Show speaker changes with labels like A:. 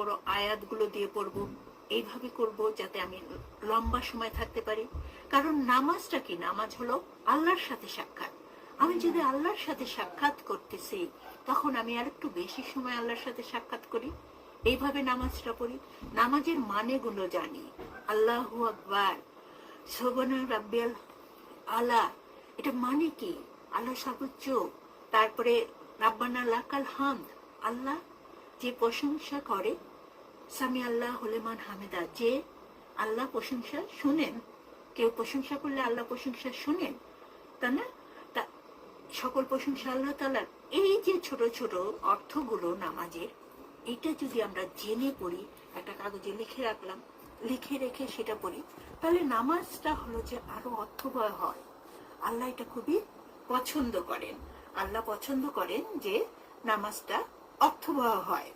A: বড় আয়াতগুলো দিয়ে পড়বো, এইভাবে করব যাতে আমি লম্বা সময় থাকতে পারি। কারণ নামাজটা কি, নামাজ হলো আল্লাহর সাথে সাক্ষাৎ। আমি যদি আল্লাহর সাথে সাক্ষাৎ করতেছি, তখন আমি আর একটু বেশি সময় আল্লাহর সাথে সাক্ষাৎ করি, এইভাবে নামাজটা পড়ি, নামাজের মানেগুলো জানি। আল্লাহু আকবার, সুবহান রাব্বিয়াল আলা, এটা মানে কি? আল্লাহ সর্বোচ্চ। তারপরে রাব্বানা লাকাল হামদ, আল্লাহ যে প্রশংসা করে, সামি আল্লাহ হলেমান হামেদা, যে আল্লাহ প্রশংসা শুনেন। কেউ প্রশংসা করলে আল্লাহ প্রশংসা শুনেন, তা না? তা সকল প্রশংসা আল্লাহ তাআলার। এই যে ছোট ছোট অর্থগুলো নামাজের, এটা যদি আমরা জেনে পড়ি, একটা কাগজে লিখে রাখলাম, লিখে রেখে সেটা পড়ি, তাহলে নামাজটা হলো যে আরো অর্থবহ হয়। আল্লাহ এটা খুবই পছন্দ করেন। আল্লাহ পছন্দ করেন যে নামাজটা অর্থবহ হয়।